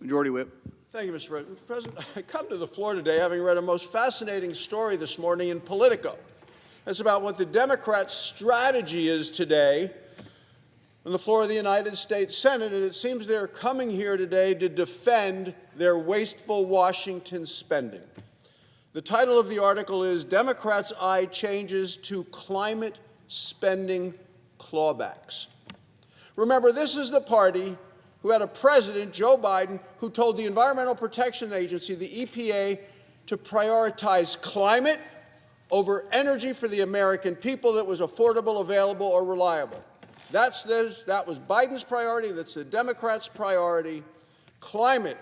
Majority Whip. Thank you, Mr. President. Mr. President, I come to the floor today having read a most fascinating story this morning in Politico. It's about what the Democrats' strategy is today on the floor of the United States Senate, and it seems they're coming here today to defend their wasteful Washington spending. The title of the article is Democrats' Eye Changes to Climate Spending Clawbacks. Remember, this is the party who had a president, Joe Biden, who told the Environmental Protection Agency, the EPA, to prioritize climate over energy for the American people that was affordable, available, or reliable. That was Biden's priority. That's the Democrats' priority. Climate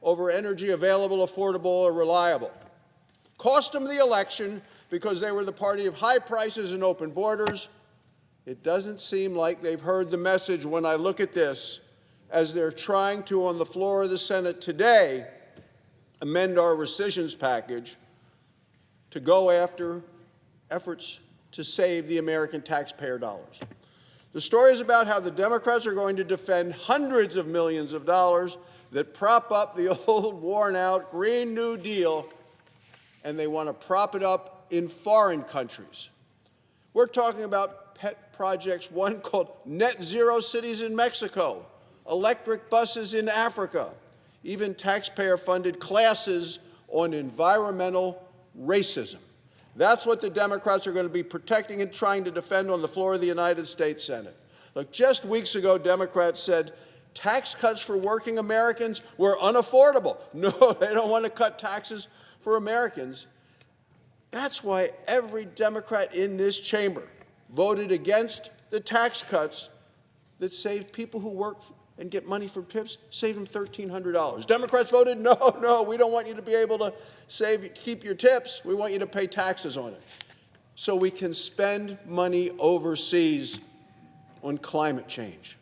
over energy available, affordable, or reliable. Cost them the election because they were the party of high prices and open borders. It doesn't seem like they've heard the message when I look at this, as they're trying to, on the floor of the Senate today, amend our rescissions package to go after efforts to save the American taxpayer dollars. The story is about how the Democrats are going to defend hundreds of millions of dollars that prop up the old, worn-out Green New Deal, and they want to prop it up in foreign countries. We're talking about pet projects, one called Net Zero Cities in Mexico, electric buses in Africa, even taxpayer-funded classes on environmental racism. That's what the Democrats are going to be protecting and trying to defend on the floor of the United States Senate. Look, just weeks ago, Democrats said tax cuts for working Americans were unaffordable. No, they don't want to cut taxes for Americans. That's why every Democrat in this chamber voted against the tax cuts that saved people who work and get money from tips, save them $1,300. Democrats voted, no, we don't want you to be able to keep your tips. We want you to pay taxes on it so we can spend money overseas on climate change.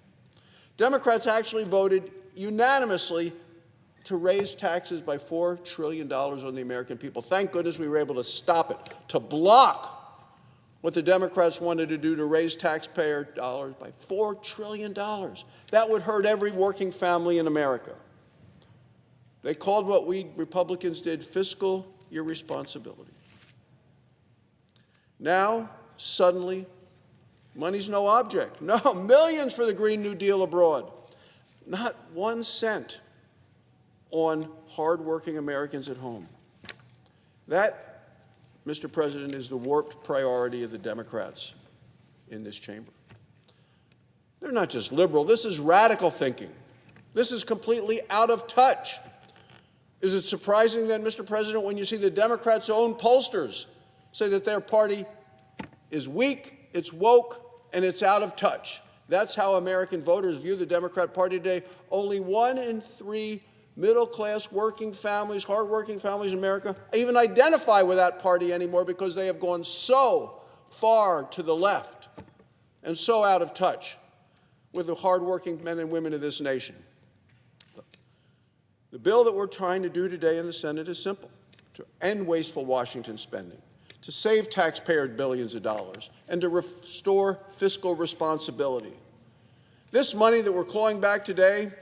Democrats actually voted unanimously to raise taxes by $4 trillion on the American people. Thank goodness we were able to stop it, to block what the Democrats wanted to do to raise taxpayer dollars by $4 trillion. That would hurt every working family in America. They called what we Republicans did fiscal irresponsibility. Now, suddenly, money's no object. No, millions for the Green New Deal abroad. Not 1 cent on hardworking Americans at home. That, Mr. President, is the warped priority of the Democrats in this chamber. They're not just liberal. This is radical thinking. This is completely out of touch. Is it surprising then, Mr. President, when you see the Democrats' own pollsters say that their party is weak, it's woke, and it's out of touch? That's how American voters view the Democrat Party today. Only 1 in 3 middle-class working families, hard-working families in America, even identify with that party anymore because they have gone so far to the left and so out of touch with the hard-working men and women of this nation. The bill that we're trying to do today in the Senate is simple: to end wasteful Washington spending, to save taxpayers billions of dollars, and to restore fiscal responsibility. This money that we're clawing back today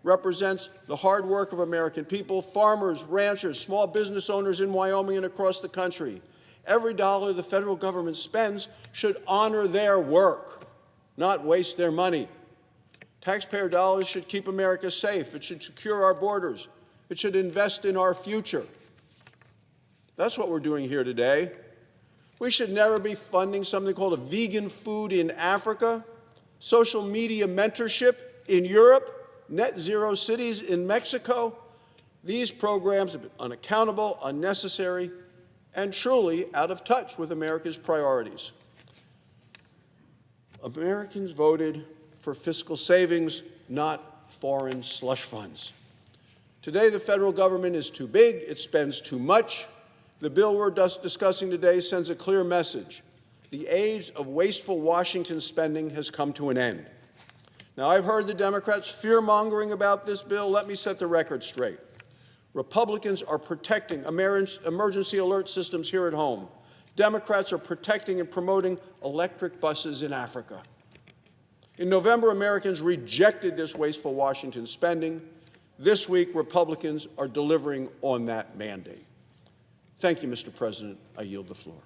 represents the hard work of American people, farmers, ranchers, small business owners in Wyoming and across the country. Every dollar the federal government spends should honor their work, not waste their money. Taxpayer dollars should keep America safe. It should secure our borders. It should invest in our future. That's what we're doing here today. We should never be funding something called a vegan food in Africa, social media mentorship in Europe, Net Zero Cities in Mexico. These programs have been unaccountable, unnecessary, and truly out of touch with America's priorities. Americans voted for fiscal savings, not foreign slush funds. Today, the federal government is too big, it spends too much. The bill we're discussing today sends a clear message. The age of wasteful Washington spending has come to an end. Now, I've heard the Democrats fear-mongering about this bill. Let me set the record straight. Republicans are protecting emergency alert systems here at home. Democrats are protecting and promoting electric buses in Africa. In November, Americans rejected this wasteful Washington spending. This week, Republicans are delivering on that mandate. Thank you, Mr. President. I yield the floor.